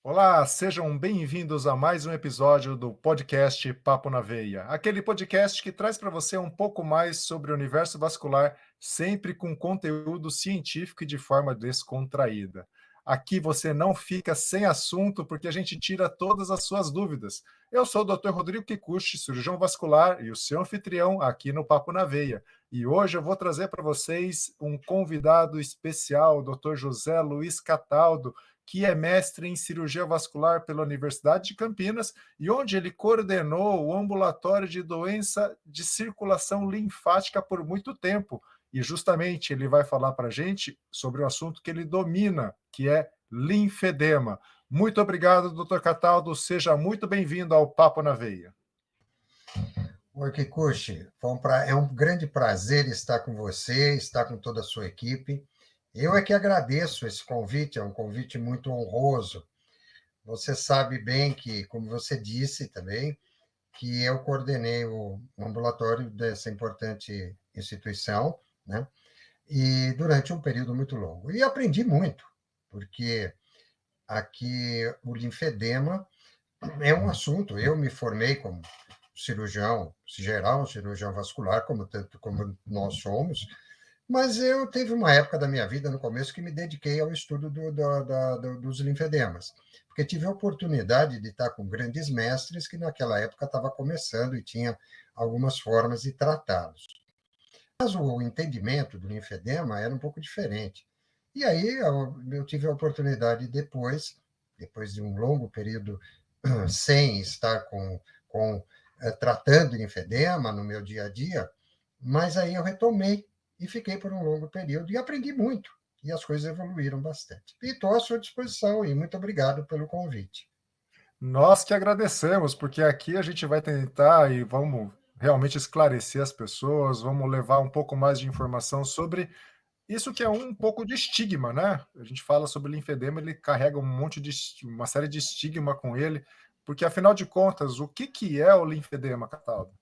Olá, sejam bem-vindos a mais um episódio do podcast Papo na Veia, aquele podcast que traz para você um pouco mais sobre o universo vascular, sempre com conteúdo científico e de forma descontraída. Aqui você não fica sem assunto porque a gente tira todas as suas dúvidas. Eu sou o Dr. Rodrigo Kikuchi, cirurgião vascular e o seu anfitrião aqui no Papo na Veia. E hoje eu vou trazer para vocês um convidado especial, o Dr. José Luiz Cataldo, que é mestre em cirurgia vascular pela Universidade de Campinas e onde ele coordenou o ambulatório de doença de circulação linfática por muito tempo. E justamente ele vai falar para a gente sobre o assunto que ele domina, que é linfedema. Muito obrigado, doutor Cataldo. Seja muito bem-vindo ao Papo na Veia. Oi, Kikuchi. É um grande prazer estar com você, estar com toda a sua equipe. Eu é que agradeço esse convite, é um convite muito honroso. Você sabe bem que, como você disse também, que eu coordenei o ambulatório dessa importante instituição, né? E durante um período muito longo. E aprendi muito, porque aqui o linfedema é um assunto. Eu me formei como cirurgião geral, cirurgião vascular, como nós somos, mas eu teve uma época da minha vida, no começo, que me dediquei ao estudo dos linfedemas, porque tive a oportunidade de estar com grandes mestres que naquela época estava começando e tinha algumas formas de tratá-los. Mas o entendimento do linfedema era um pouco diferente. E aí eu tive a oportunidade depois de um longo período sem estar tratando linfedema no meu dia a dia, mas aí eu retomei e fiquei por um longo período e aprendi muito. E as coisas evoluíram bastante. E estou à sua disposição e muito obrigado pelo convite. Nós que agradecemos, porque aqui a gente vai tentar e vamos realmente esclarecer as pessoas, vamos levar um pouco mais de informação sobre isso que é um pouco de estigma, né? A gente fala sobre linfedema, ele carrega uma série de estigma com ele, porque afinal de contas, o que é o linfedema, Cataldo?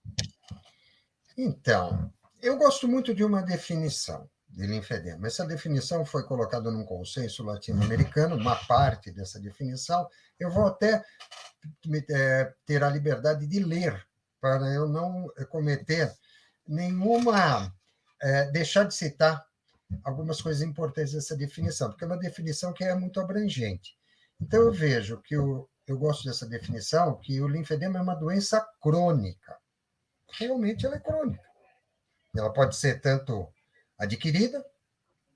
Então, eu gosto muito de uma definição de linfedema. Essa definição foi colocada num consenso latino-americano, uma parte dessa definição. Eu vou até ter a liberdade de ler, para eu não cometer nenhuma. Deixar de citar algumas coisas importantes dessa definição, porque é uma definição que é muito abrangente. Então, eu vejo que eu gosto dessa definição, que o linfedema é uma doença crônica. Realmente ela é crônica. Ela pode ser tanto adquirida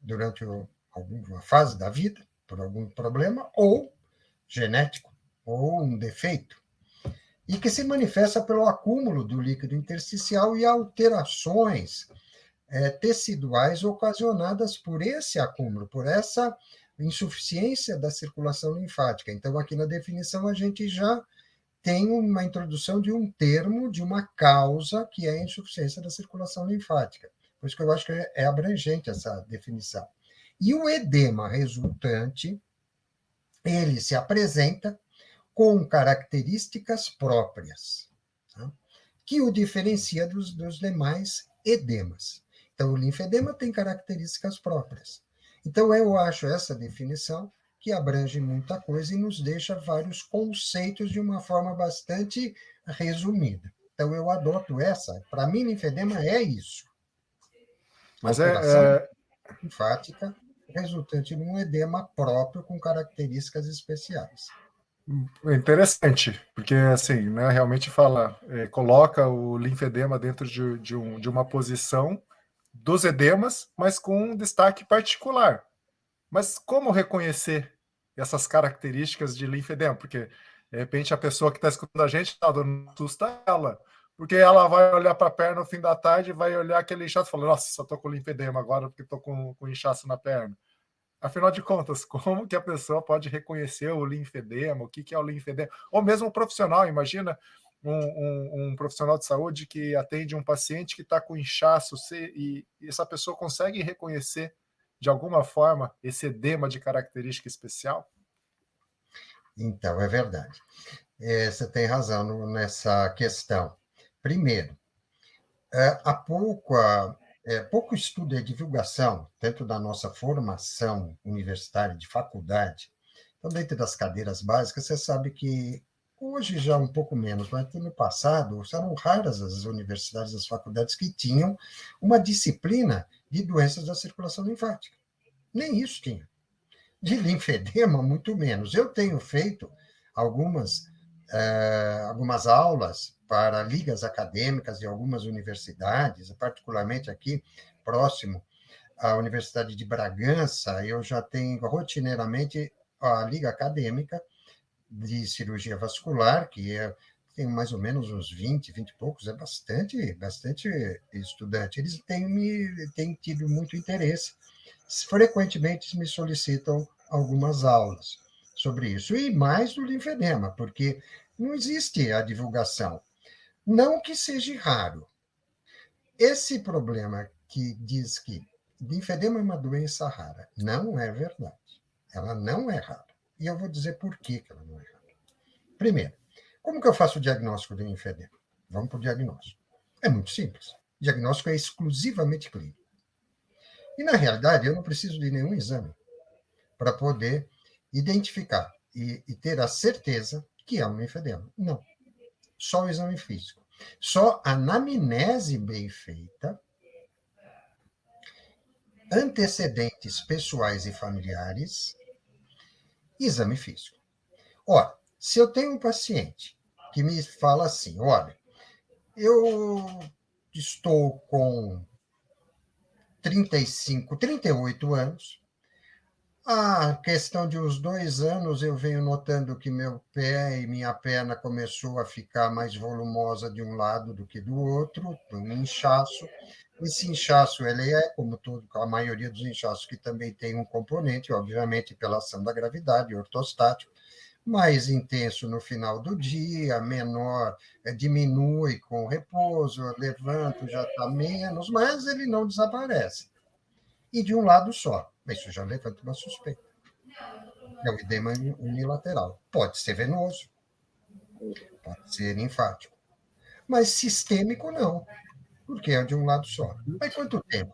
durante alguma fase da vida, por algum problema, ou genético, ou um defeito, e que se manifesta pelo acúmulo do líquido intersticial e alterações teciduais ocasionadas por esse acúmulo, por essa insuficiência da circulação linfática. Então, aqui na definição, a gente já tem uma introdução de um termo, de uma causa, que é a insuficiência da circulação linfática. Por isso que eu acho que é abrangente essa definição. E o edema resultante, ele se apresenta com características próprias, tá? Que o diferencia dos demais edemas. Então, o linfedema tem características próprias. Então, eu acho essa definição que abrange muita coisa e nos deixa vários conceitos de uma forma bastante resumida. Então, eu adoto essa. Para mim, linfedema é isso. Mas Alteração linfática resultante em um edema próprio com características especiais. é interessante, porque assim, né, realmente coloca o linfedema dentro de uma posição dos edemas, mas com um destaque particular. Mas como reconhecer essas características de linfedema? Porque, de repente, a pessoa que está escutando a gente está dando susto a ela, porque ela vai olhar para a perna no fim da tarde e vai olhar aquele inchaço e falar, nossa, só estou com linfedema agora porque estou com inchaço na perna. Afinal de contas, como que a pessoa pode reconhecer o linfedema, o que é o linfedema? Ou mesmo um profissional, imagina um profissional de saúde que atende um paciente que está com inchaço e essa pessoa consegue reconhecer de alguma forma esse edema de característica especial? Então, é verdade. Você tem razão nessa questão. Primeiro, pouco estudo e divulgação, tanto da nossa formação universitária de faculdade, Então, dentro das cadeiras básicas, você sabe que hoje já um pouco menos, mas no passado eram raras as universidades, as faculdades que tinham uma disciplina de doenças da circulação linfática. Nem isso tinha. De linfedema, muito menos. Eu tenho feito algumas aulas para ligas acadêmicas de algumas universidades, particularmente aqui próximo à Universidade de Bragança, eu já tenho rotineiramente a liga acadêmica de cirurgia vascular, tem mais ou menos uns 20 e poucos, é bastante estudante. Eles têm tido muito interesse. Frequentemente me solicitam algumas aulas sobre isso. E mais do linfedema, porque não existe a divulgação. Não que seja raro. Esse problema que diz que linfedema é uma doença rara, não é verdade. Ela não é rara. E eu vou dizer por que ela não é rara. Primeiro, como que eu faço o diagnóstico de linfedema? Vamos para o diagnóstico. É muito simples. O diagnóstico é exclusivamente clínico. E, na realidade, eu não preciso de nenhum exame para poder identificar e ter a certeza que é um linfedema. Não. Só o exame físico. Só a anamnese bem feita, antecedentes pessoais e familiares, exame físico. Ora, se eu tenho um paciente que me fala assim, olha, eu estou com 35, 38 anos, a questão de uns 2 anos eu venho notando que meu pé e minha perna começou a ficar mais volumosa de um lado do que do outro, um inchaço. Esse inchaço, ele é, como a maioria dos inchaços, que também tem um componente, obviamente, pela ação da gravidade, ortostático, mais intenso no final do dia, menor, diminui com o repouso, eu levanto, já está menos, mas ele não desaparece. E de um lado só. Isso já levanta uma suspeita. É o edema unilateral. Pode ser venoso, pode ser linfático, mas sistêmico não, porque é de um lado só. Mas quanto tempo?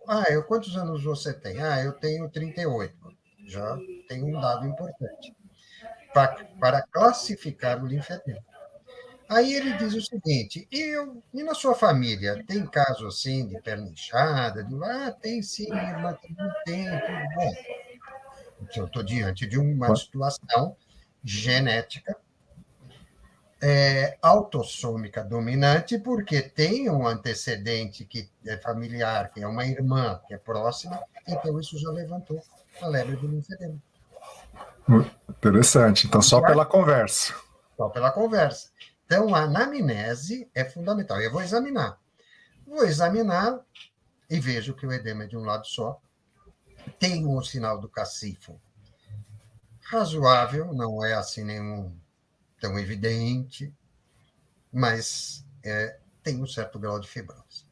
Quantos anos você tem? Eu tenho 38. Já tem um dado importante para classificar o linfedema. Aí ele diz o seguinte, e na sua família, tem caso assim de perna inchada? Tem sim, minha irmã também tem, tudo bom. Eu estou diante de uma situação genética, autossômica dominante, porque tem um antecedente que é familiar, que é uma irmã, que é próxima, então isso já levantou a lebre do linfedema. Interessante. Então, só pela conversa. Só pela conversa. Então, a anamnese é fundamental. Eu vou examinar. E vejo que o edema é de um lado só. Tem um sinal do cacifo razoável, não é assim nenhum tão evidente, mas tem um certo grau de fibrose.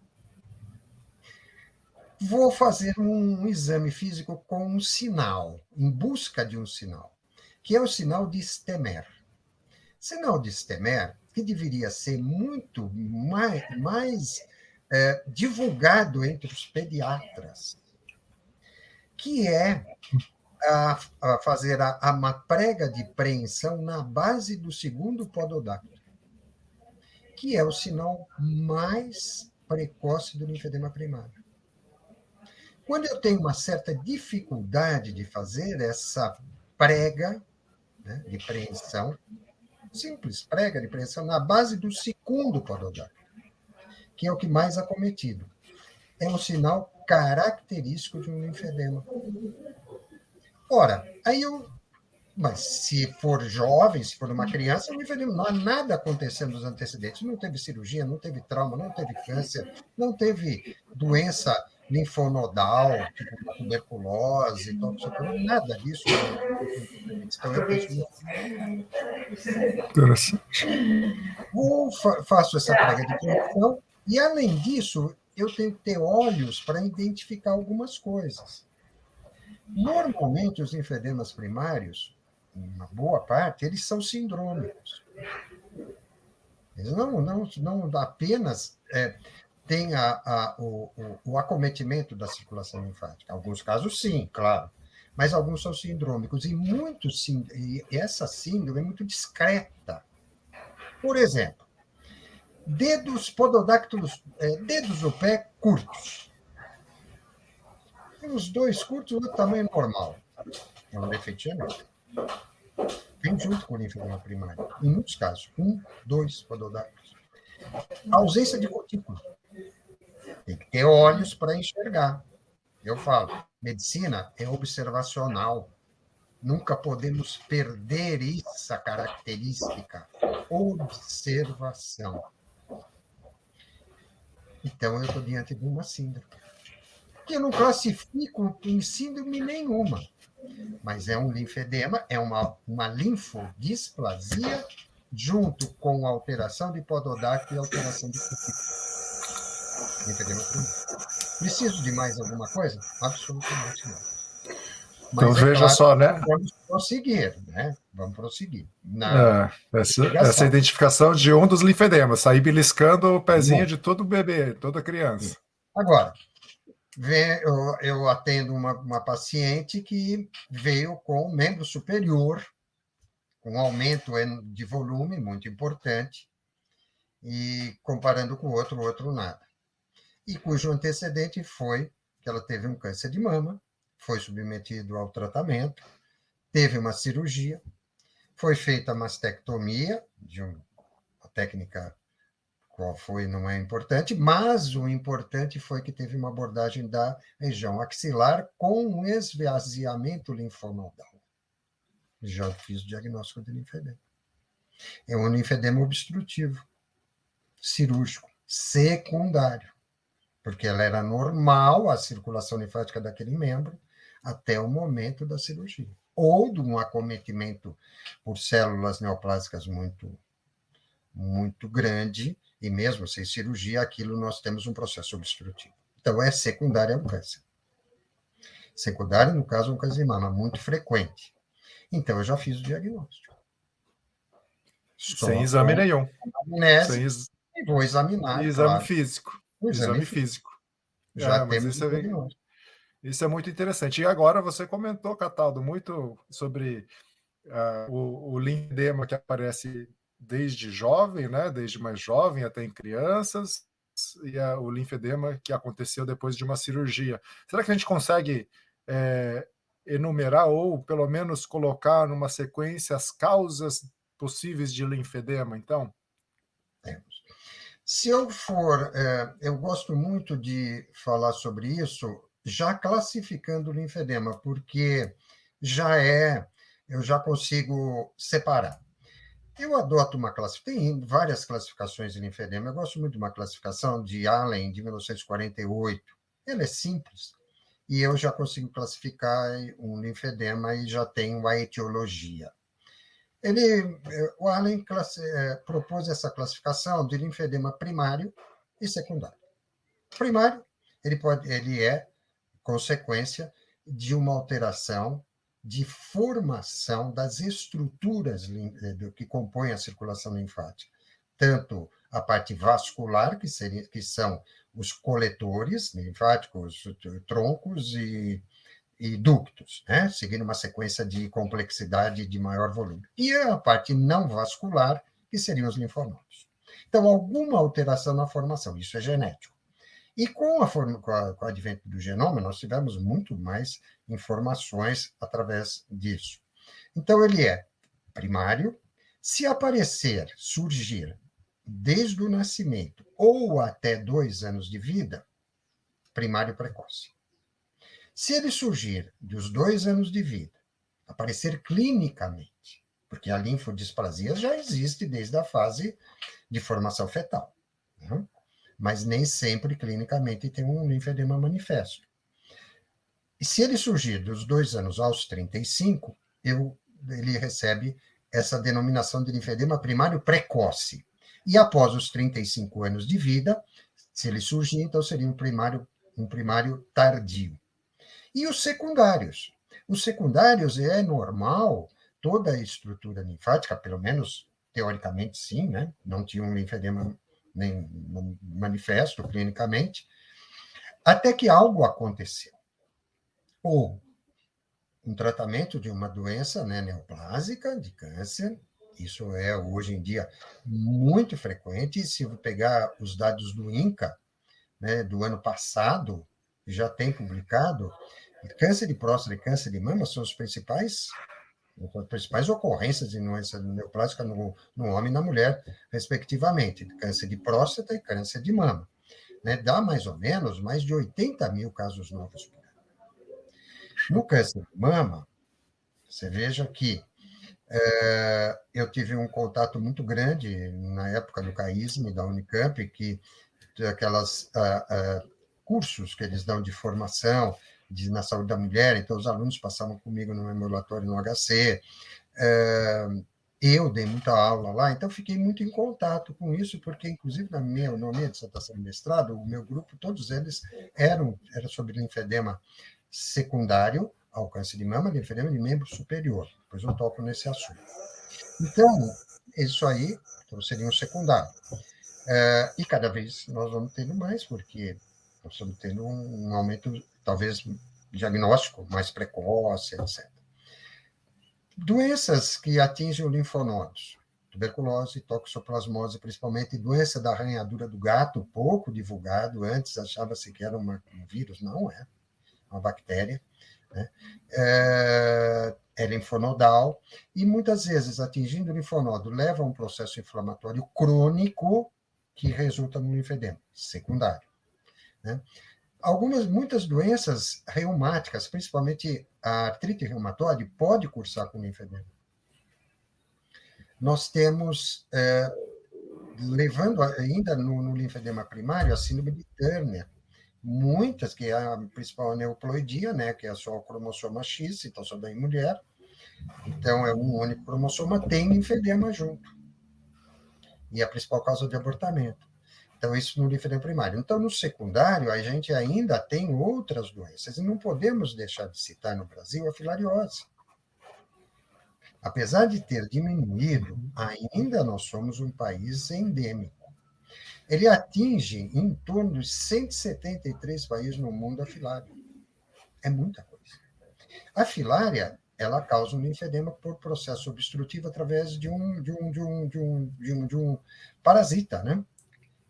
Vou fazer um exame físico com um sinal, em busca de um sinal, que é o sinal de Stemer. Sinal de Stemer, que deveria ser muito mais divulgado entre os pediatras, que é a fazer uma prega de preensão na base do segundo pododáctilo, que é o sinal mais precoce do linfedema primário. Quando eu tenho uma certa dificuldade de fazer essa prega, né, de preensão, simples prega de preensão na base do segundo pododáctilo, que é o que mais acometido, é um sinal característico de um linfedema. Ora, mas se for jovem, se for uma criança, não há nada acontecendo nos antecedentes. Não teve cirurgia, não teve trauma, não teve câncer, não teve doença linfonodal, tipo tuberculose, nada disso. Então, eu penso faço essa prega de prevenção e, além disso, eu tenho que ter olhos para identificar algumas coisas. Normalmente, os linfedemas primários, uma boa parte, eles são sindrômicos. Eles não apenas têm o acometimento da circulação linfática. Em alguns casos, sim, claro. mas alguns são sindrômicos, e essa síndrome é muito discreta. Por exemplo, dedos pododáctilos, dedos do pé curtos. Tem os dois curtos do tamanho normal. É um defeito genético. Vem junto com o linfedema primário. Em muitos casos, 1, 2 pododáctilos. A ausência de cutícula. Tem que ter olhos para enxergar. Eu falo, medicina é observacional. Nunca podemos perder essa característica. Observação. Então, eu estou diante de uma síndrome. Que eu não classifico em síndrome nenhuma, mas é um linfedema, é uma linfodisplasia junto com alteração de pododáctilo e alteração de cutícula. Linfedema primário. Preciso de mais alguma coisa? Absolutamente não. Então Mas, veja claro, só, né? vamos prosseguir, né? Vamos prosseguir. Essa identificação de um dos linfedemas, sair beliscando o pezinho de todo bebê, toda criança. Agora, eu atendo uma paciente que veio com membro superior, com aumento de volume muito importante, e comparando com o outro nada. E cujo antecedente foi que ela teve um câncer de mama, foi submetido ao tratamento, teve uma cirurgia, foi feita a mastectomia, de uma técnica qual foi, não é importante, mas o importante foi que teve uma abordagem da região axilar com um esvaziamento linfonodal. Já fiz o diagnóstico de linfedema. É um linfedema obstrutivo, cirúrgico, secundário, porque ela era normal, a circulação linfática daquele membro, até o momento da cirurgia. Ou de um acometimento por células neoplásicas muito grande, e mesmo sem cirurgia, aquilo nós temos um processo obstrutivo. Então, é secundário ao câncer. Secundário, no caso, é um câncer de mama, muito frequente. Então, eu já fiz o diagnóstico. Sem exame nenhum. Amnese, e vou examinar, exame claro. físico. Exame físico. Já temos o diagnóstico. Isso é muito interessante. E agora você comentou, Cataldo, muito sobre o linfedema que aparece desde jovem, né? Desde mais jovem até em crianças, e o linfedema que aconteceu depois de uma cirurgia. Será que a gente consegue enumerar ou pelo menos colocar numa sequência as causas possíveis de linfedema, então? Se eu for, eu gosto muito de falar sobre isso, já classificando o linfedema, porque eu já consigo separar. Eu adoto uma classificação, tem várias classificações de linfedema, eu gosto muito de uma classificação de Allen, de 1948. Ela é simples, e eu já consigo classificar um linfedema e já tenho a etiologia. O Allen propôs essa classificação de linfedema primário e secundário. Primário, ele é consequência de uma alteração de formação das estruturas que compõem a circulação linfática, tanto a parte vascular, que são os coletores linfáticos, troncos e ductos, né? Seguindo uma sequência de complexidade de maior volume. E a parte não vascular, que seriam os linfonodos. Então, alguma alteração na formação, isso é genético. E com o advento do genoma, nós tivemos muito mais informações através disso. Então, ele é primário. Se aparecer, surgir, desde o nascimento ou até 2 anos de vida, primário precoce. Se ele surgir dos 2 anos de vida, aparecer clinicamente, porque a linfodisplasia já existe desde a fase de formação fetal, né? Mas nem sempre clinicamente tem um linfedema manifesto. E se ele surgir dos 2 anos aos 35, ele recebe essa denominação de linfedema primário precoce. E após os 35 anos de vida, se ele surgir, então seria um primário tardio. E os secundários? Os secundários é normal, toda a estrutura linfática, pelo menos teoricamente sim, né? Não tinha um linfedema nem manifesto clinicamente, até que algo aconteceu. Ou um tratamento de uma doença, né, neoplásica, de câncer. Isso é, hoje em dia, muito frequente. Se eu pegar os dados do INCA, né, do ano passado, já tem publicado, câncer de próstata e câncer de mama são as principais ocorrências de doença neoplásica no homem e na mulher, respectivamente, câncer de próstata e câncer de mama. Né? Dá mais ou menos mais de 80 mil casos novos por ano. No câncer de mama, você veja que eu tive um contato muito grande na época do CAISM, da Unicamp, que aquelas cursos que eles dão de formação na saúde da mulher, então os alunos passavam comigo no ambulatório no HC, eu dei muita aula lá, então fiquei muito em contato com isso, porque, inclusive, na minha dissertação de mestrado, o meu grupo, todos eles eram sobre linfedema secundário ao câncer de mama, linfedema de membro superior. Depois eu toco nesse assunto. Então, isso aí seria um secundário. E cada vez nós vamos tendo mais, porque nós estamos tendo um aumento, talvez, diagnóstico mais precoce, etc. Doenças que atingem o linfonodos, tuberculose, toxoplasmose, principalmente doença da arranhadura do gato, pouco divulgado, antes achava-se que era um vírus, não é, uma bactéria, né? É linfonodal, e muitas vezes, atingindo o linfonodo, leva a um processo inflamatório crônico que resulta no linfedema secundário, né? Muitas doenças reumáticas, principalmente a artrite reumatoide, pode cursar com linfedema. Nós temos, levando ainda no linfedema primário, a síndrome de Turner, muitas, que é a principal aneuploidia, né, que é só o cromossoma X, então só dá em mulher, então é um único cromossoma, tem linfedema junto, e é a principal causa de abortamento. Então, isso no linfedema primário. Então, no secundário, a gente ainda tem outras doenças, e não podemos deixar de citar no Brasil a filariose. Apesar de ter diminuído, ainda nós somos um país endêmico. Ele atinge em torno de 173 países no mundo a filária. É muita coisa. A filária, ela causa um linfedema por processo obstrutivo através de um parasita, né?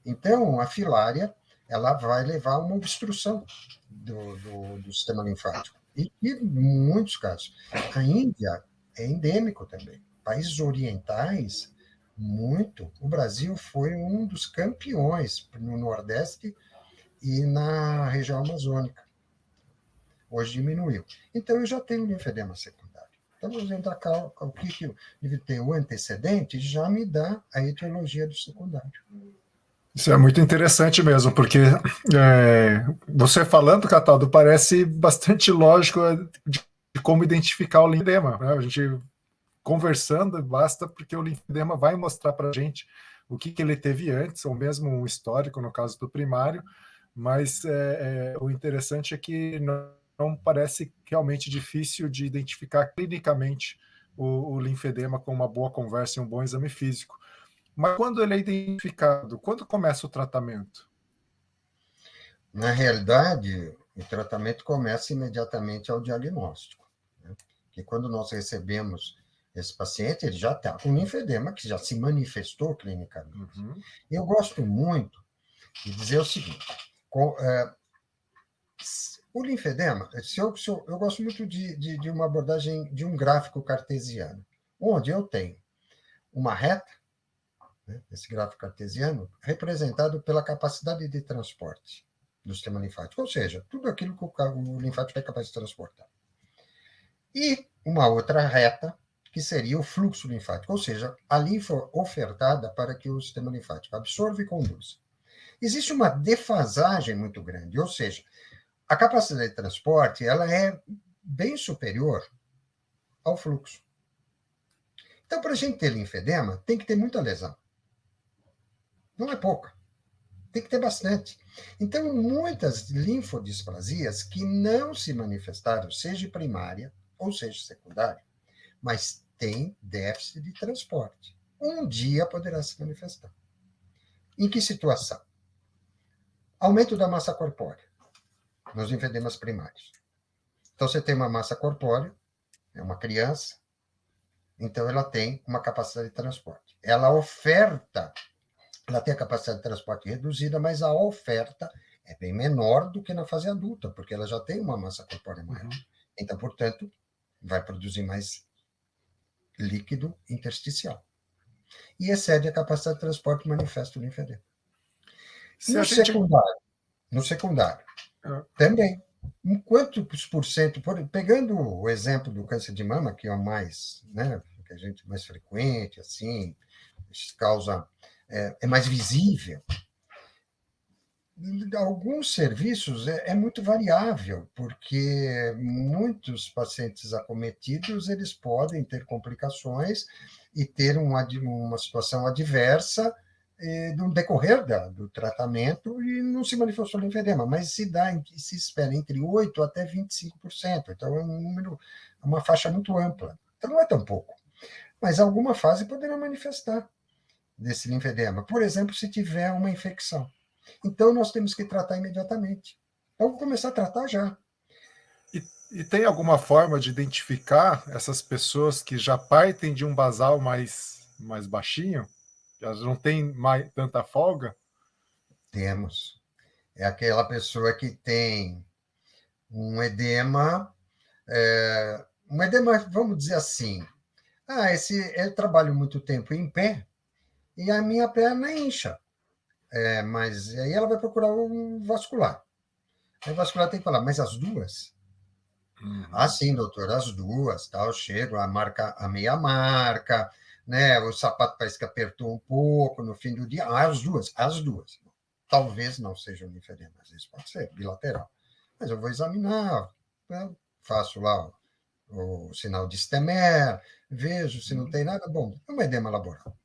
Então, a filária, ela vai levar a uma obstrução do sistema linfático. E em muitos casos. A Índia é endêmico também. Países orientais, muito. O Brasil foi um dos campeões no Nordeste e na região amazônica. Hoje diminuiu. Então, eu já tenho linfedema secundário. Então, vamos entrar o que eu deve ter o antecedente, já me dá a etiologia do secundário. Isso é muito interessante mesmo, porque você falando, Cataldo, parece bastante lógico de como identificar o linfedema, né? A gente conversando, basta porque o linfedema vai mostrar para a gente o que ele teve antes, ou mesmo um histórico, no caso do primário, mas o interessante é que não parece realmente difícil de identificar clinicamente o linfedema com uma boa conversa e um bom exame físico. Mas quando ele é identificado, quando começa o tratamento? Na realidade, o tratamento começa imediatamente ao diagnóstico, né? Que quando nós recebemos esse paciente, ele já está com linfedema, que já se manifestou clinicamente. Uhum. Eu gosto muito de dizer o seguinte, o linfedema, eu gosto muito de uma abordagem de um gráfico cartesiano, onde eu tenho uma reta, né, esse gráfico cartesiano, representado pela capacidade de transporte do sistema linfático, ou seja, tudo aquilo que o linfático é capaz de transportar. E uma outra reta, que seria o fluxo linfático, ou seja, a linfa ofertada para que o sistema linfático absorva e conduza. Existe uma defasagem muito grande, ou seja, a capacidade de transporte ela é bem superior ao fluxo. Então, para a gente ter linfedema, tem que ter muita lesão. Não é pouca. Tem que ter bastante. Então, muitas linfodisplasias que não se manifestaram, seja primária ou seja secundária, mas tem déficit de transporte. Um dia poderá se manifestar. Em que situação? Aumento da massa corpórea nos linfedemas primários. Então, você tem uma massa corpórea é uma criança, então ela tem uma capacidade de transporte. Ela tem a capacidade de transporte reduzida, mas a oferta é bem menor do que na fase adulta, porque ela já tem uma massa corpórea maior. Então, portanto, vai produzir mais líquido intersticial. E excede a capacidade de transporte manifesto do linfedema. Se a gente... No secundário, também. Em quantos por cento, pegando o exemplo do câncer de mama, que é o mais, né, que a gente mais frequente, assim, causa, é mais visível, alguns serviços é muito variável, porque muitos pacientes acometidos eles podem ter complicações e ter uma situação adversa no decorrer do tratamento e não se manifestou linfedema, mas se espera entre 8% até 25%. Então, é um número, uma faixa muito ampla. Então, não é tão pouco. Mas alguma fase poderá manifestar desse linfedema. Por exemplo, se tiver uma infecção. Então, nós temos que tratar imediatamente. Então, vou começar a tratar já. E tem alguma forma de identificar essas pessoas que já partem de um basal mais baixinho? Já não tem mais tanta folga? Temos. É aquela pessoa que tem um edema, vamos dizer assim, eu trabalho muito tempo em pé e a minha perna incha. Mas aí ela vai procurar um vascular. Aí o vascular tem que falar, mas as duas? Sim, doutor, as duas, tá? Eu chego, a meia marca, né? O sapato parece que apertou um pouco no fim do dia. As duas. Talvez não seja um linfedema, às vezes pode ser bilateral. Mas eu vou examinar, né? Faço lá o sinal de Stemer, vejo se não tem nada. Bom, é um edema laboral.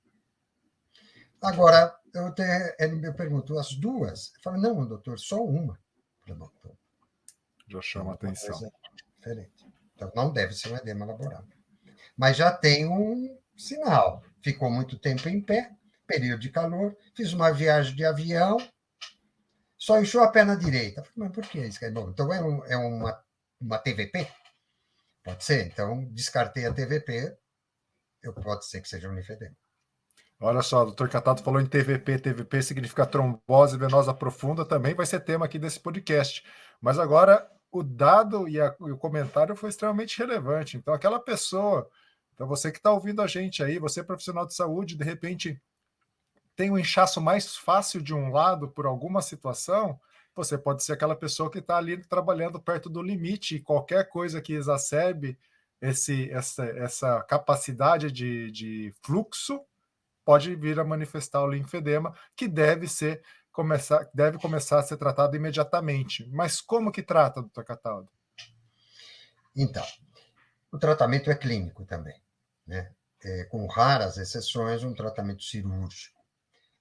Agora, ele me perguntou, as duas? Eu falei, não, doutor, só uma. Eu falei, bom, então, Já chama atenção. Coisa diferente. Então, não deve ser um edema laboral. Mas já tem um sinal. Ficou muito tempo em pé, período de calor, fiz uma viagem de avião, só inchou a perna direita. Mas por que isso? Bom, então é uma TVP? Pode ser. Então, descartei a TVP, pode ser que seja um linfedema. Olha só, o doutor Catato falou em TVP. TVP significa trombose venosa profunda, também vai ser tema aqui desse podcast. Mas agora, o dado e o comentário foi extremamente relevante. Então, aquela pessoa, então você que está ouvindo a gente aí, você profissional de saúde, de repente tem um inchaço mais fácil de um lado por alguma situação, você pode ser aquela pessoa que está ali trabalhando perto do limite e qualquer coisa que exacerbe essa capacidade de fluxo pode vir a manifestar o linfedema, que deve começar a ser tratado imediatamente. Mas como que trata, doutor Cataldo? Então, o tratamento é clínico também, né? Com raras exceções, um tratamento cirúrgico.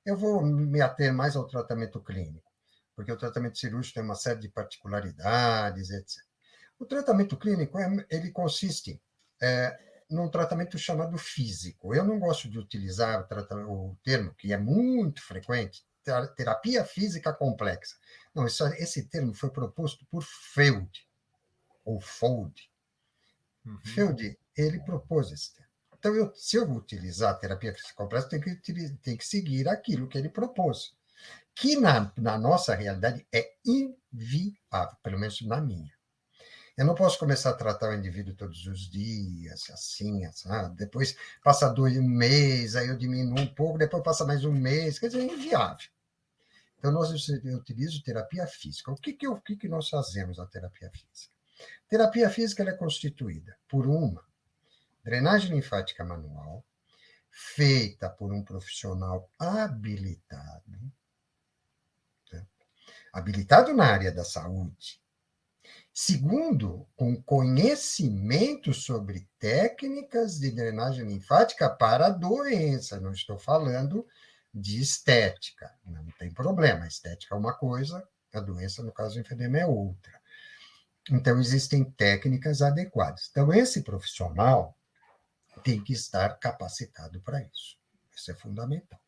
Eu vou me ater mais ao tratamento clínico, porque o tratamento cirúrgico tem uma série de particularidades, etc. O tratamento clínico, ele consiste num tratamento chamado físico. Eu não gosto de utilizar o termo, que é muito frequente, terapia física complexa. Não, esse termo foi proposto por Freud, ou Fold. Freud, ele propôs esse termo. Então, se eu vou utilizar a terapia física complexa, tem que seguir aquilo que ele propôs, que na nossa realidade é inviável, pelo menos na minha. Eu não posso começar a tratar o indivíduo todos os dias, assim, depois passa um mês, aí eu diminuo um pouco, depois passa mais um mês, quer dizer, é inviável. Então, eu utilizo terapia física. O que nós fazemos na terapia física? A terapia física ela é constituída por uma drenagem linfática manual, feita por um profissional habilitado, né? Habilitado na área da saúde. Segundo, com conhecimento sobre técnicas de drenagem linfática para a doença. Não estou falando de estética, não tem problema. A estética é uma coisa, a doença, no caso do linfedema, é outra. Então, existem técnicas adequadas. Então, esse profissional tem que estar capacitado para isso. Isso é fundamental.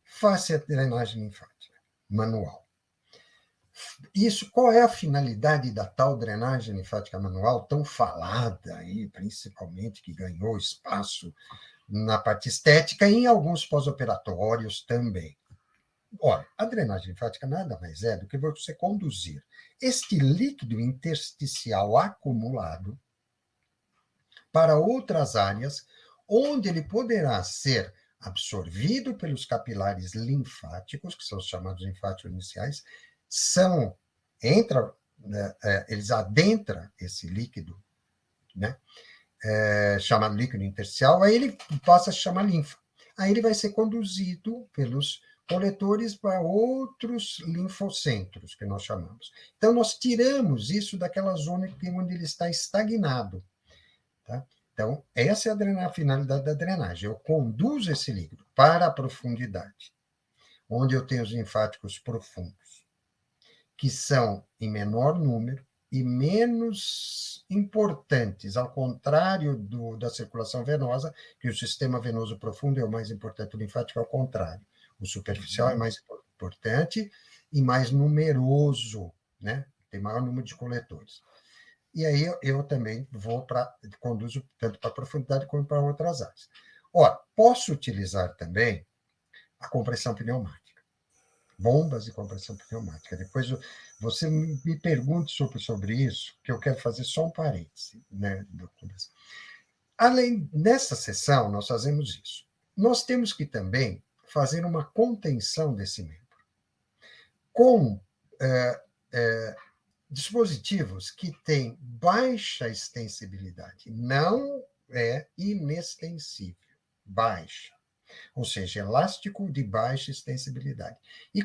Faça a drenagem linfática manual. Isso, qual é a finalidade da tal drenagem linfática manual, tão falada aí, principalmente, que ganhou espaço na parte estética e em alguns pós-operatórios também? Olha, a drenagem linfática nada mais é do que você conduzir este líquido intersticial acumulado para outras áreas, onde ele poderá ser absorvido pelos capilares linfáticos, que são os chamados linfáticos iniciais, eles adentram esse líquido, né, chamado líquido intersticial, aí ele passa a se chamar linfa. Aí ele vai ser conduzido pelos coletores para outros linfocentros, que nós chamamos. Então, nós tiramos isso daquela zona onde ele está estagnado. Tá? Então, essa é a finalidade da drenagem. Eu conduzo esse líquido para a profundidade, onde eu tenho os linfáticos profundos, que são em menor número e menos importantes, ao contrário da circulação venosa, que o sistema venoso profundo é o mais importante, o linfático é o contrário. O superficial é mais importante e mais numeroso, né? Tem maior número de coletores. E aí eu também conduzo tanto para a profundidade como para outras áreas. Ora, posso utilizar também a compressão pneumática, bombas de compressão pneumática. Depois você me pergunte sobre isso, que eu quero fazer só um parêntese, né? Nessa sessão, nós fazemos isso. Nós temos que também fazer uma contenção desse membro com dispositivos que têm baixa extensibilidade, não é inextensível, baixa, ou seja, elástico de baixa extensibilidade. E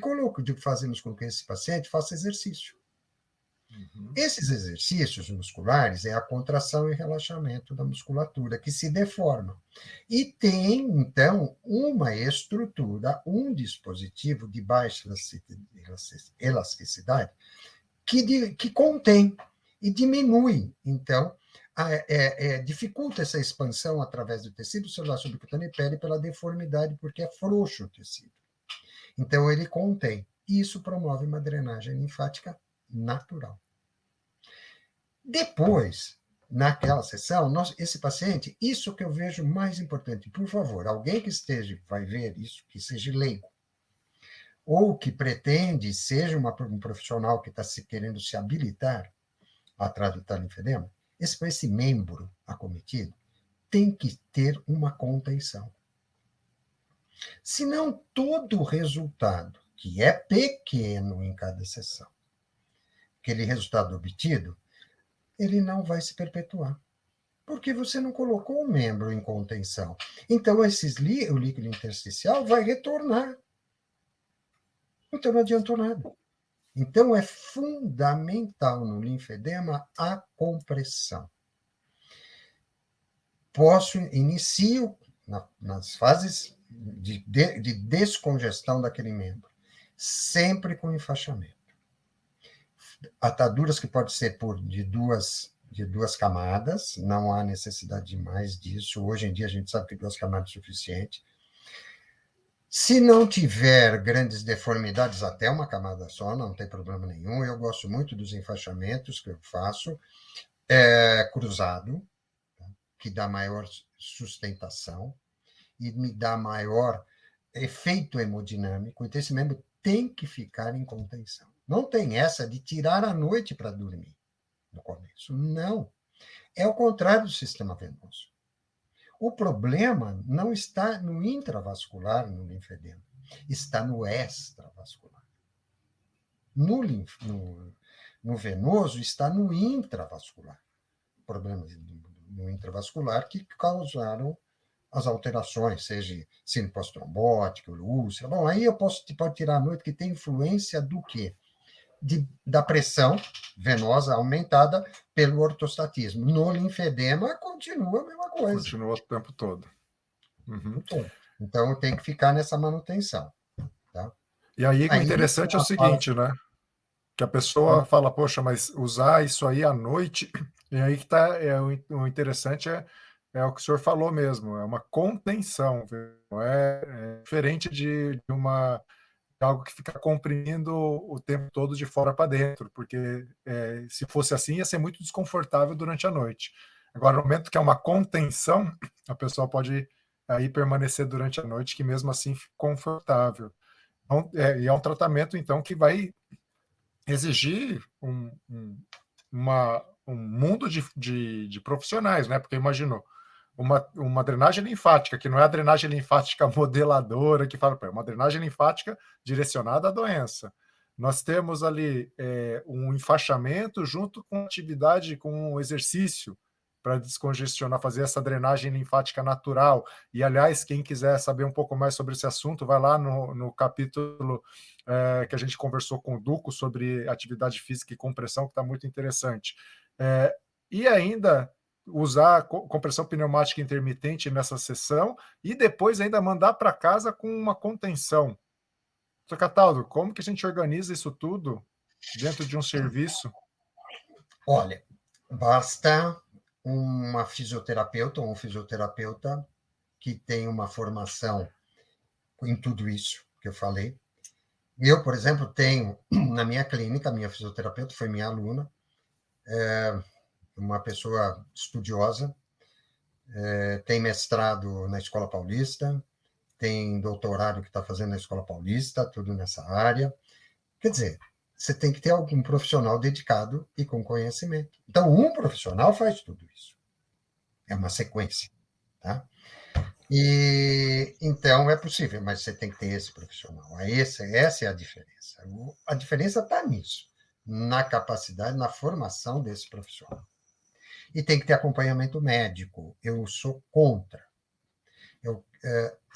fazemos com que esse paciente faça exercício. Esses exercícios musculares é a contração e relaxamento da musculatura que se deforma. E tem, então, uma estrutura, um dispositivo de baixa elasticidade que contém e diminui, então, dificulta essa expansão através do tecido celular subcutâneo e pele pela deformidade, porque é frouxo o tecido. Então, ele contém. E isso promove uma drenagem linfática natural. Depois, naquela sessão, esse paciente, isso que eu vejo mais importante, por favor, alguém que vai ver isso, que seja leigo, ou que pretende, seja um profissional que está querendo se habilitar a tratar linfedema, esse membro acometido tem que ter uma contenção. Senão, todo o resultado, que é pequeno em cada sessão, aquele resultado obtido, ele não vai se perpetuar, porque você não colocou o membro em contenção. Então, o líquido intersticial vai retornar. Então, não adiantou nada. Então, é fundamental no linfedema a compressão. Inicio nas fases de descongestão daquele membro, sempre com enfaixamento. Ataduras que pode ser de duas camadas, não há necessidade de mais disso. Hoje em dia, a gente sabe que 2 camadas é suficiente. Se não tiver grandes deformidades, até uma camada só, não tem problema nenhum. Eu gosto muito dos enfaixamentos que eu faço, cruzado, que dá maior sustentação e me dá maior efeito hemodinâmico. Então, esse membro tem que ficar em contenção. Não tem essa de tirar a noite para dormir no começo. Não. É o contrário do sistema venoso. O problema não está no intravascular, no linfedema, está no extravascular. No venoso está no intravascular. Problemas no intravascular que causaram as alterações, seja síndrome pós-trombótica, úlcera. Bom, aí pode tirar a noite, que tem influência do quê? Da pressão venosa aumentada pelo ortostatismo. No linfedema, continua a mesma coisa. Continua o tempo todo. Uhum. Então, tem que ficar nessa manutenção. Tá? E aí, o interessante é o seguinte, né? Que a pessoa fala, poxa, mas usar isso aí à noite, e aí que está, o interessante é o que o senhor falou mesmo, é uma contenção, não é diferente de uma algo que fica comprimindo o tempo todo de fora para dentro, porque se fosse assim ia ser muito desconfortável durante a noite. Agora, no momento que é uma contenção, a pessoa pode aí permanecer durante a noite, que mesmo assim fica confortável. Então, e é um tratamento, então, que vai exigir um mundo de profissionais, né? Porque imaginou, uma drenagem linfática, que não é a drenagem linfática modeladora, que fala, é uma drenagem linfática direcionada à doença. Nós temos ali um enfaixamento junto com atividade, com um exercício, para descongestionar, fazer essa drenagem linfática natural. E, aliás, quem quiser saber um pouco mais sobre esse assunto, vai lá no capítulo que a gente conversou com o Duco sobre atividade física e compressão, que está muito interessante. E ainda usar compressão pneumática intermitente nessa sessão e depois ainda mandar para casa com uma contenção. Sr. Cataldo, como que a gente organiza isso tudo dentro de um serviço? Olha, basta uma fisioterapeuta ou um fisioterapeuta que tem uma formação em tudo isso que eu falei. Eu, por exemplo, tenho na minha clínica, minha fisioterapeuta foi minha aluna, uma pessoa estudiosa, tem mestrado na Escola Paulista, tem doutorado que está fazendo na Escola Paulista, tudo nessa área. Quer dizer, você tem que ter algum profissional dedicado e com conhecimento. Então, um profissional faz tudo isso. É uma sequência, tá? E então é possível, mas você tem que ter esse profissional. Essa é a diferença. A diferença está nisso, na capacidade, na formação desse profissional. E tem que ter acompanhamento médico. Eu sou contra.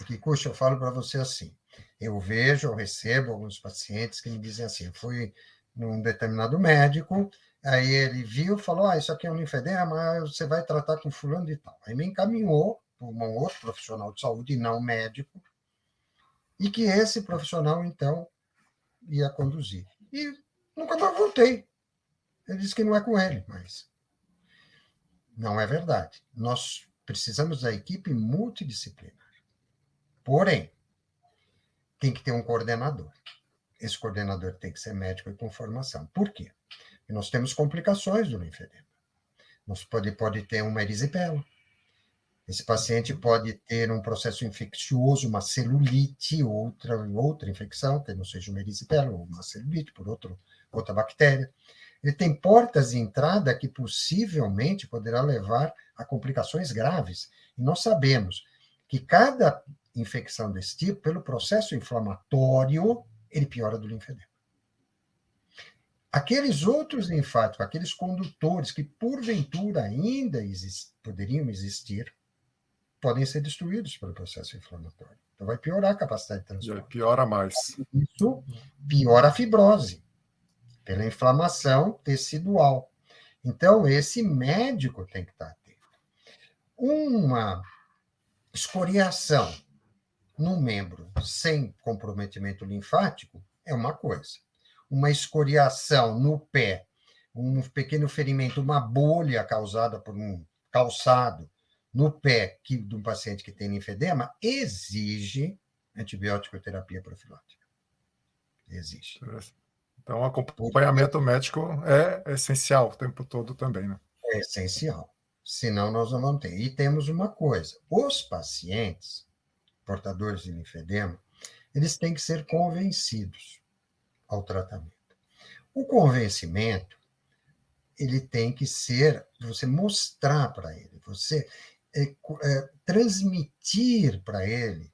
Kikuchi, eu falo para você assim, eu recebo alguns pacientes que me dizem assim, eu fui num determinado médico, aí ele viu, falou, isso aqui é um linfedema, você vai tratar com fulano de tal. Aí me encaminhou para um outro profissional de saúde, não médico, e que esse profissional, então, ia conduzir. E nunca mais voltei. Ele disse que não é com ele, mas não é verdade. Nós precisamos da equipe multidisciplinar. Porém, tem que ter um coordenador. Esse coordenador tem que ser médico e com formação. Por quê? Porque nós temos complicações do linfedema. Nós pode ter uma erisipela. Esse paciente pode ter um processo infeccioso, uma celulite, outra infecção, que não seja uma erisipela ou uma celulite por outra bactéria. Ele tem portas de entrada que possivelmente poderá levar a complicações graves. E nós sabemos que cada infecção desse tipo, pelo processo inflamatório, ele piora do linfedema. Aqueles outros linfáticos, aqueles condutores que porventura ainda poderiam existir, podem ser destruídos pelo processo inflamatório. Então vai piorar a capacidade de transporte. Piora mais. Isso piora a fibrose, pela inflamação tecidual. Então, esse médico tem que estar atento. Uma escoriação no membro sem comprometimento linfático é uma coisa. Uma escoriação no pé, um pequeno ferimento, uma bolha causada por um calçado no pé de um paciente que tem linfedema, exige antibiótico terapia profilática. Existe. Então, o acompanhamento médico é essencial o tempo todo também, né? É essencial. Senão, nós não vamos ter. E temos uma coisa: os pacientes portadores de linfedema, eles têm que ser convencidos ao tratamento. O convencimento, ele tem que ser, você mostrar para ele, você transmitir para ele,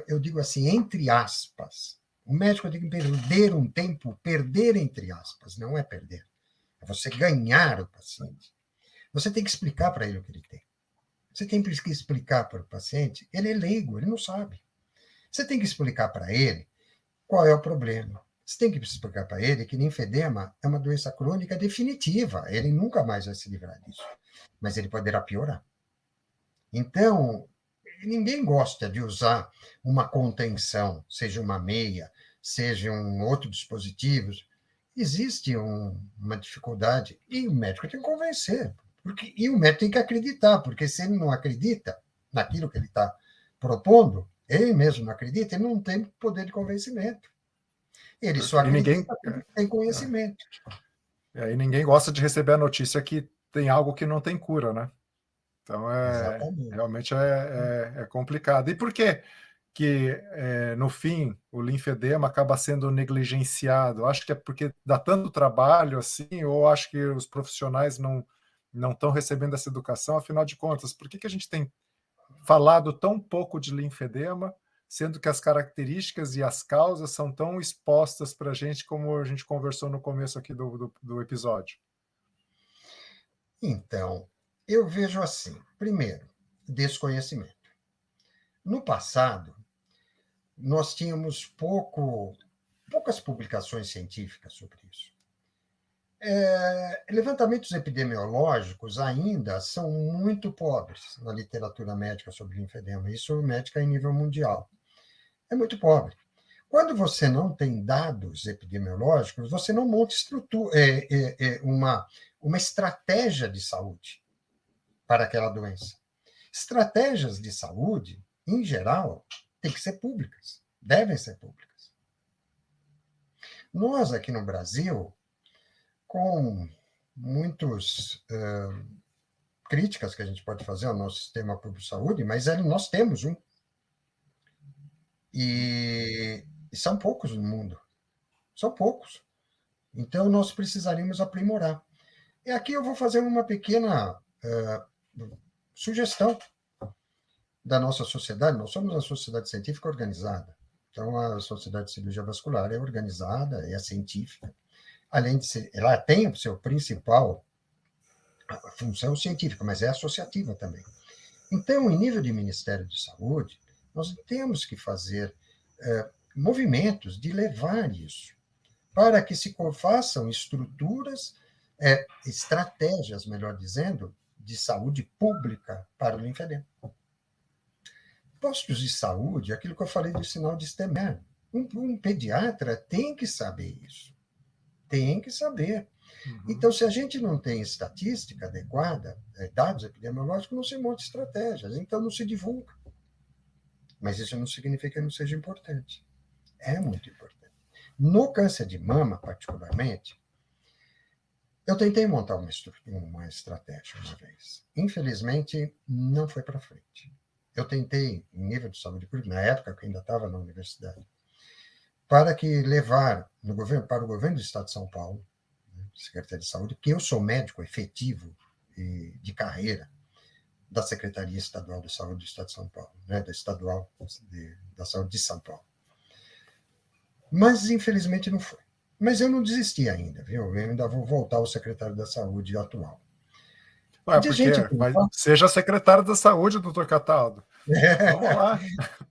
eu digo assim, entre aspas, o médico tem que perder um tempo, perder entre aspas, não é perder, é você ganhar o paciente. Você tem que explicar para ele o que ele tem. Você tem que explicar para o paciente, ele é leigo, ele não sabe. Você tem que explicar para ele qual é o problema. Você tem que explicar para ele que linfedema é uma doença crônica definitiva, ele nunca mais vai se livrar disso, mas ele poderá piorar. Então, ninguém gosta de usar uma contenção, seja uma meia, seja um outro dispositivo. Existe uma dificuldade e o médico tem que convencer. E o médico tem que acreditar, porque se ele não acredita naquilo que ele está propondo, Ele mesmo não acredita, ele não tem poder de convencimento. Ele só Perfeito. E ninguém, acredita porque tem conhecimento. e ninguém gosta de receber a notícia que tem algo que não tem cura, né? Então, Exatamente. realmente é complicado. E por que que, no fim, o linfedema acaba sendo negligenciado? Acho que é porque dá tanto trabalho assim, ou acho que os profissionais não estão recebendo essa educação? Afinal de contas, por que que a gente tem falado tão pouco de linfedema, sendo que as características e as causas são tão expostas para a gente, como a gente conversou no começo aqui do episódio? Então, eu vejo assim: primeiro, desconhecimento. No passado, nós tínhamos poucas publicações científicas sobre isso. Levantamentos epidemiológicos ainda são muito pobres na literatura médica sobre linfedema, isso médica em nível mundial. É muito pobre. Quando você não tem dados epidemiológicos, você não monta uma estratégia de saúde para aquela doença. Estratégias de saúde, em geral, têm que ser públicas, devem ser públicas. Nós, aqui no Brasil, com muitas críticas que a gente pode fazer ao nosso sistema público de saúde, mas nós temos um. E são poucos no mundo. São poucos. Então, nós precisaríamos aprimorar. E aqui eu vou fazer uma pequena sugestão da nossa sociedade. Nós somos uma sociedade científica organizada. Então, a Sociedade de Cirurgia Vascular é organizada, é científica. Além de ser, ela tem o seu principal função científica, mas é associativa também. Então, em nível de Ministério de Saúde, nós temos que fazer movimentos de levar isso, para que se façam estruturas, estratégias, melhor dizendo, de saúde pública para o linfedema. Postos de saúde, aquilo que eu falei do sinal de Stemmer. Um pediatra tem que saber isso. Tem que saber. Uhum. Então, se a gente não tem estatística adequada, dados epidemiológicos, não se monta estratégias, então não se divulga. Mas isso não significa que não seja importante. É muito importante. No câncer de mama, particularmente, eu tentei montar uma estratégia uma vez. Infelizmente, não foi para frente. Eu tentei, em nível de saúde pública, na época que eu ainda estava na universidade, para que levar para o governo do Estado de São Paulo, Secretaria de Saúde, porque eu sou médico efetivo e de carreira da Secretaria Estadual de Saúde do Estado de São Paulo, da Estadual da Saúde de São Paulo. Mas, infelizmente, não foi. Mas eu não desisti ainda, viu? Eu ainda vou voltar ao secretário da Saúde atual. Porque seja secretário da Saúde, doutor Cataldo. Vamos lá.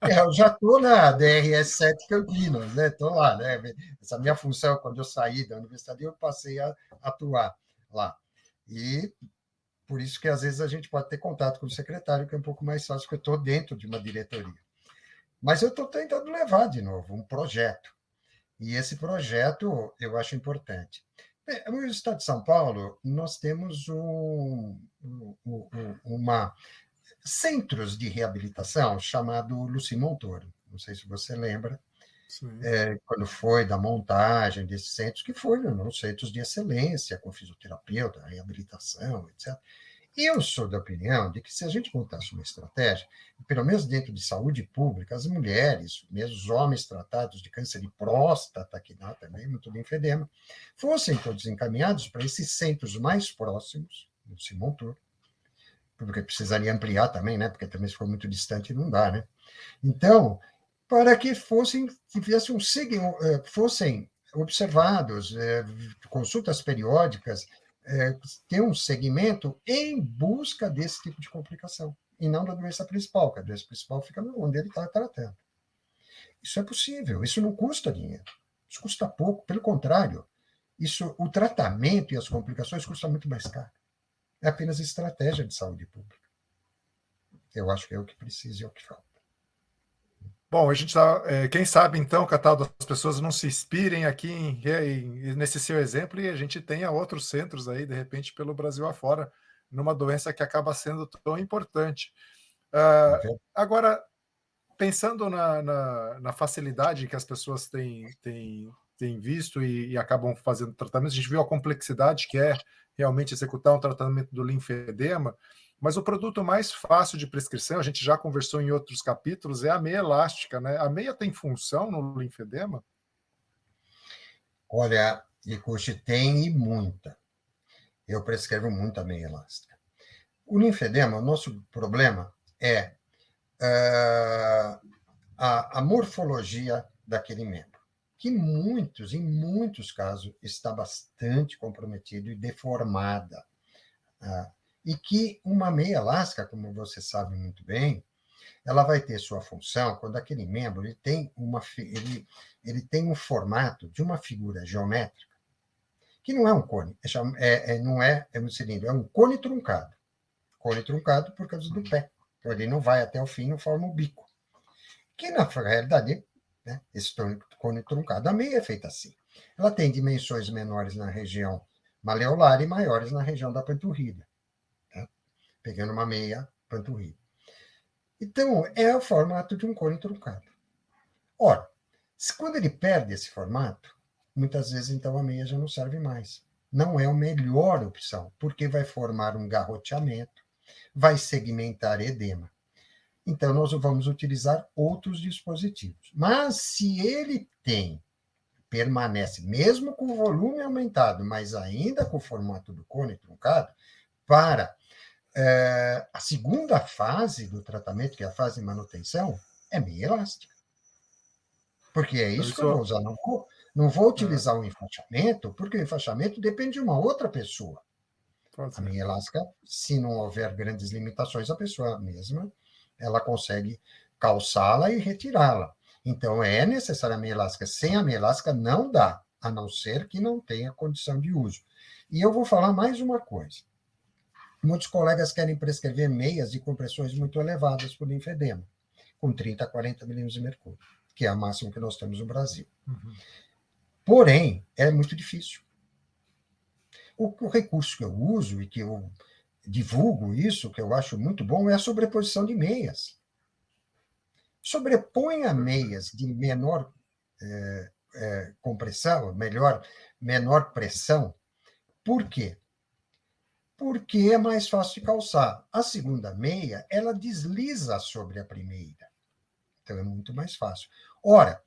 Eu já estou na DRS 7 Campinas, né? Estou lá, né? Essa minha função, quando eu saí da universidade, eu passei a atuar lá. E por isso que, às vezes, a gente pode ter contato com o secretário, que é um pouco mais fácil, porque eu estou dentro de uma diretoria. Mas eu estou tentando levar, de novo, um projeto. E esse projeto eu acho importante. No Estado de São Paulo, nós temos centros de reabilitação chamado Luci Montoro. Não sei se você lembra, quando foi da montagem desses centros, que foram centros de excelência, com fisioterapeuta, reabilitação, etc. E eu sou da opinião de que, se a gente montasse uma estratégia, pelo menos dentro de saúde pública, as mulheres, mesmo os homens tratados de câncer de próstata, que dá também muito linfedema, fossem todos encaminhados para esses centros mais próximos, no Simontur, porque precisaria ampliar também, né? Porque também, se for muito distante, não dá, né? Então, para que fossem observados, consultas periódicas, ter um segmento em busca desse tipo de complicação, e não da doença principal, que a doença principal fica onde ele está tratando. Isso é possível, isso não custa dinheiro, isso custa pouco, pelo contrário, o tratamento e as complicações custam muito mais caro. É apenas estratégia de saúde pública. Eu acho que é o que precisa e é o que falta. Bom, a gente está. Quem sabe, então, Cataldo, as pessoas não se inspirem aqui nesse seu exemplo, e a gente tenha outros centros aí, de repente, pelo Brasil afora, numa doença que acaba sendo tão importante. Agora, pensando na facilidade que as pessoas têm visto e acabam fazendo tratamento, a gente viu a complexidade que é realmente executar um tratamento do linfedema, mas o produto mais fácil de prescrição, a gente já conversou em outros capítulos, é a meia elástica, né? A meia tem função no linfedema? Olha, Ikushi, tem e muita. Eu prescrevo muita meia elástica. O linfedema, o nosso problema é a morfologia daquele membro, que em muitos casos, está bastante comprometido e deformada. E que uma meia elástica, como você sabe muito bem, ela vai ter sua função quando aquele membro ele tem um formato de uma figura geométrica, que não é um cone, não é um cilindro, é um cone truncado. Cone truncado por causa do pé. Então, ele não vai até o fim, não forma o bico. Que, na realidade, né, esse cone truncado, a meia é feita assim. Ela tem dimensões menores na região maleolar e maiores na região da panturrilha. Tá? Pegando uma meia panturrilha. Então, é o formato de um cone truncado. Ora, quando ele perde esse formato, muitas vezes, então, a meia já não serve mais. Não é a melhor opção, porque vai formar um garroteamento, vai segmentar edema. Então, nós vamos utilizar outros dispositivos. Mas, se ele permanece, mesmo com o volume aumentado, mas ainda com o formato do cone truncado, para a segunda fase do tratamento, que é a fase de manutenção, é meia elástica. Porque é Então, isso que eu vou usar. Não vou utilizar o enfaixamento, porque o enfaixamento depende de uma outra pessoa. A meia elástica, se não houver grandes limitações, a pessoa mesma ela consegue calçá-la e retirá-la. Então, é necessária a meia elástica. Sem a meia elástica, não dá, a não ser que não tenha condição de uso. E eu vou falar mais uma coisa. Muitos colegas querem prescrever meias de compressões muito elevadas por linfedema, com 30 a 40 milímetros de mercúrio, que é a máxima que nós temos no Brasil. Uhum. Porém, é muito difícil. O recurso que eu uso e que eu divulgo isso, que eu acho muito bom, é a sobreposição de meias. Sobreponha meias de menor compressão, menor pressão. Por quê? Porque é mais fácil de calçar. A segunda meia, ela desliza sobre a primeira. Então, é muito mais fácil. Ora,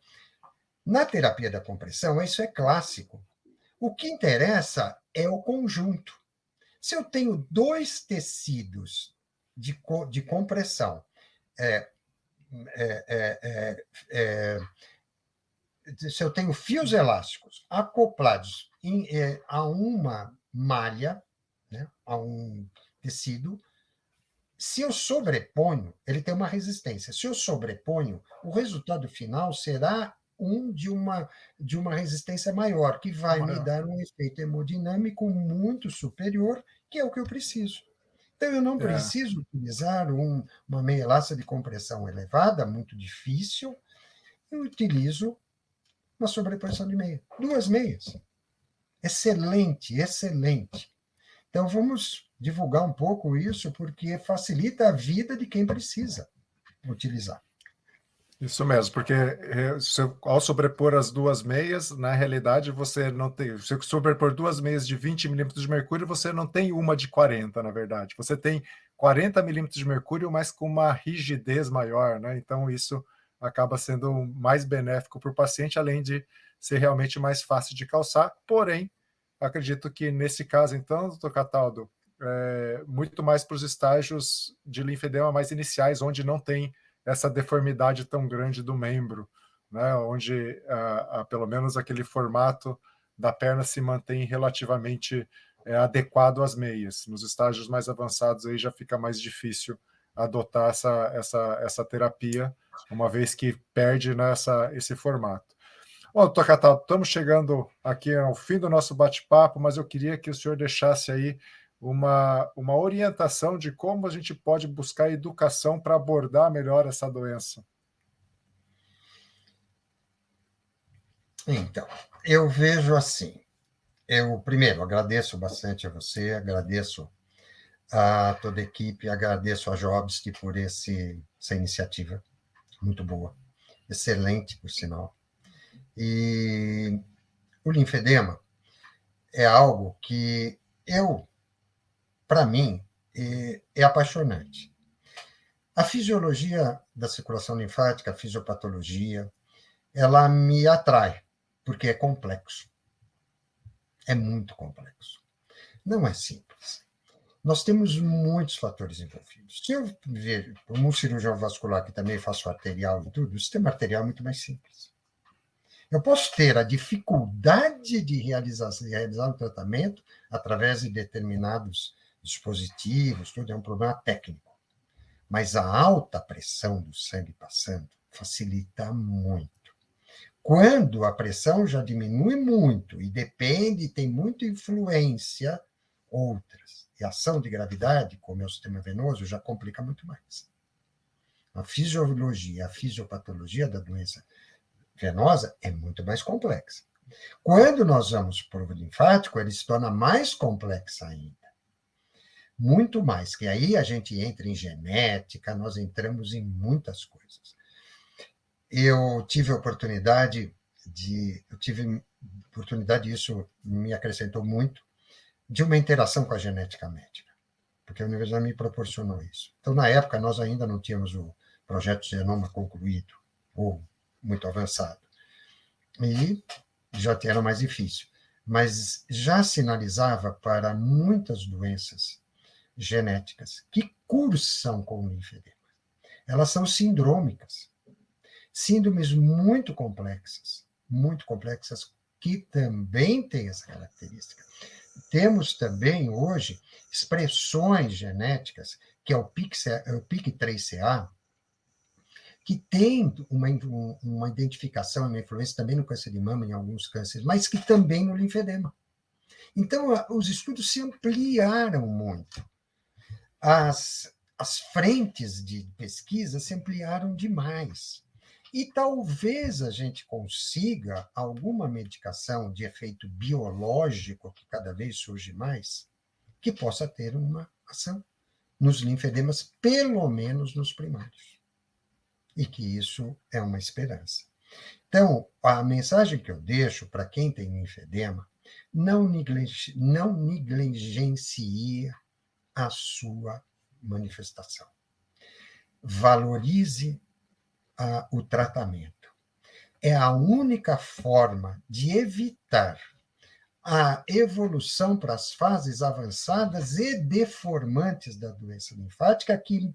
na terapia da compressão, isso é clássico. O que interessa é o conjunto. Se eu tenho dois tecidos de compressão, se eu tenho fios elásticos acoplados a uma malha, né, a um tecido, se eu sobreponho, ele tem uma resistência. Se eu sobreponho, o resultado final será de uma resistência maior, que vai me dar um efeito hemodinâmico muito superior, que é o que eu preciso. Então, eu não preciso utilizar uma meia elástica de compressão elevada, muito difícil, eu utilizo uma sobreposição de meia. 2 meias. Excelente, excelente. Então, vamos divulgar um pouco isso, porque facilita a vida de quem precisa utilizar. Isso mesmo, porque ao sobrepor as duas meias, na realidade, você não tem. Se sobrepor duas meias de 20 milímetros de mercúrio, você não tem uma de 40, na verdade. Você tem 40 milímetros de mercúrio, mas com uma rigidez maior, né? Então, isso acaba sendo mais benéfico para o paciente, além de ser realmente mais fácil de calçar. Porém, acredito que nesse caso, então, doutor Cataldo, muito mais para os estágios de linfedema mais iniciais, onde não tem essa deformidade tão grande do membro, né, onde pelo menos aquele formato da perna se mantém relativamente adequado às meias. Nos estágios mais avançados aí já fica mais difícil adotar essa terapia, uma vez que perde, né, esse formato. Bom, doutor Cataldo, estamos chegando aqui ao fim do nosso bate-papo, mas eu queria que o senhor deixasse aí uma orientação de como a gente pode buscar educação para abordar melhor essa doença. Então, eu vejo assim. Eu, primeiro, agradeço bastante a você, agradeço a toda a equipe, agradeço a Jobst por essa iniciativa muito boa, excelente, por sinal. E o linfedema é algo que para mim, é apaixonante. A fisiologia da circulação linfática, a fisiopatologia, ela me atrai, porque é complexo. É muito complexo. Não é simples. Nós temos muitos fatores envolvidos. Se eu ver, como um cirurgião vascular, que também faço arterial e tudo, o sistema arterial é muito mais simples. Eu posso ter a dificuldade de realizar um tratamento através de determinados dispositivos, tudo é um problema técnico. Mas a alta pressão do sangue passando facilita muito. Quando a pressão já diminui muito e depende, tem muita influência, outras, e ação de gravidade, como é o sistema venoso, já complica muito mais. A fisiologia, a fisiopatologia da doença venosa é muito mais complexa. Quando nós vamos para o linfático, ele se torna mais complexa ainda. Muito mais, que aí a gente entra em genética, nós entramos em muitas coisas. Eu tive oportunidade, isso me acrescentou muito, de uma interação com a genética médica, porque a universidade me proporcionou isso. Então, na época, nós ainda não tínhamos o projeto Genoma concluído, ou muito avançado, e já era mais difícil, mas já sinalizava para muitas doenças genéticas que cursam com linfedema. Elas são sindrômicas, síndromes muito complexas, que também têm essa característica. Temos também, hoje, expressões genéticas, que é o PIK3CA, que tem uma identificação, uma influência também no câncer de mama, em alguns cânceres, mas que também no linfedema. Então, os estudos se ampliaram muito. As frentes de pesquisa se ampliaram demais. E talvez a gente consiga alguma medicação de efeito biológico, que cada vez surge mais, que possa ter uma ação nos linfedemas, pelo menos nos primários. E que isso é uma esperança. Então, a mensagem que eu deixo para quem tem linfedema, não negligencie a sua manifestação. Valorize o tratamento. É a única forma de evitar a evolução para as fases avançadas e deformantes da doença linfática, que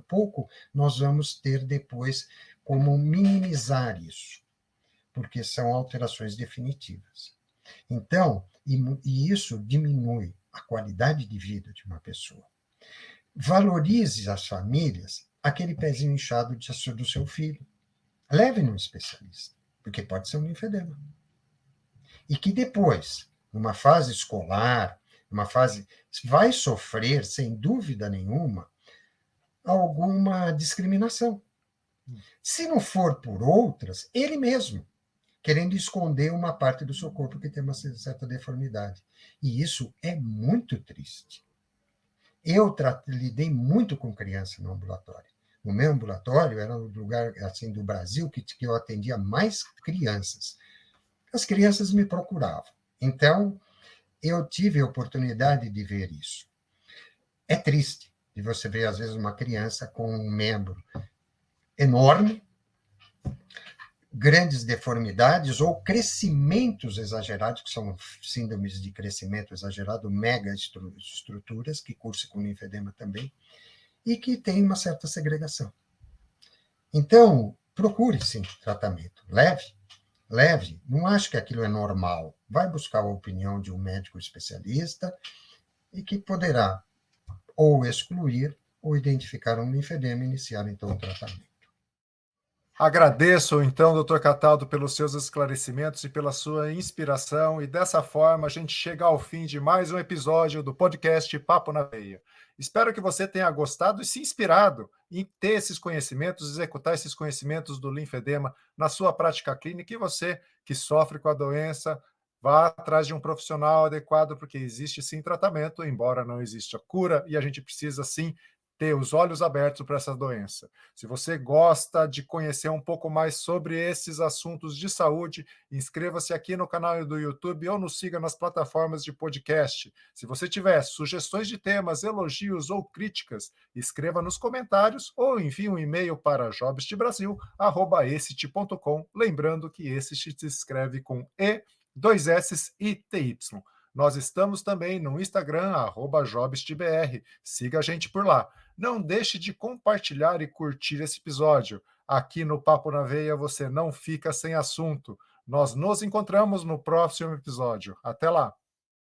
pouco nós vamos ter depois como minimizar isso, porque são alterações definitivas. Então, e isso diminui a qualidade de vida de uma pessoa. Valorize as famílias aquele pezinho inchado do seu filho. Leve num especialista, porque pode ser um linfedema. E que depois, numa fase escolar, vai sofrer, sem dúvida nenhuma, alguma discriminação. Se não for por outras, ele mesmo, querendo esconder uma parte do seu corpo que tem uma certa deformidade. E isso é muito triste. Eu lidei muito com criança no ambulatório. No meu ambulatório era o lugar assim do Brasil que eu atendia mais crianças. As crianças me procuravam. Então, eu tive a oportunidade de ver isso. É triste de você ver, às vezes, uma criança com um membro enorme, grandes deformidades ou crescimentos exagerados, que são síndromes de crescimento exagerado, mega estruturas, que cursam com linfedema também, e que tem uma certa segregação. Então, procure, sim, tratamento. Leve, não acho que aquilo é normal. Vai buscar a opinião de um médico especialista e que poderá ou excluir ou identificar um linfedema e iniciar, então, o tratamento. Agradeço, então, doutor Cataldo, pelos seus esclarecimentos e pela sua inspiração, e dessa forma a gente chega ao fim de mais um episódio do podcast Papo na Veia. Espero que você tenha gostado e se inspirado em ter esses conhecimentos, executar esses conhecimentos do linfedema na sua prática clínica, e você que sofre com a doença, vá atrás de um profissional adequado, porque existe sim tratamento, embora não exista cura, e a gente precisa sim ter os olhos abertos para essa doença. Se você gosta de conhecer um pouco mais sobre esses assuntos de saúde, inscreva-se aqui no canal do YouTube ou nos siga nas plataformas de podcast. Se você tiver sugestões de temas, elogios ou críticas, escreva nos comentários ou envie um e-mail para jobstbrasil@essity.com, lembrando que esse se escreve com E, dois S e TY. Nós estamos também no Instagram, @jobstbr. Siga a gente por lá. Não deixe de compartilhar e curtir esse episódio. Aqui no Papo na Veia você não fica sem assunto. Nós nos encontramos no próximo episódio. Até lá!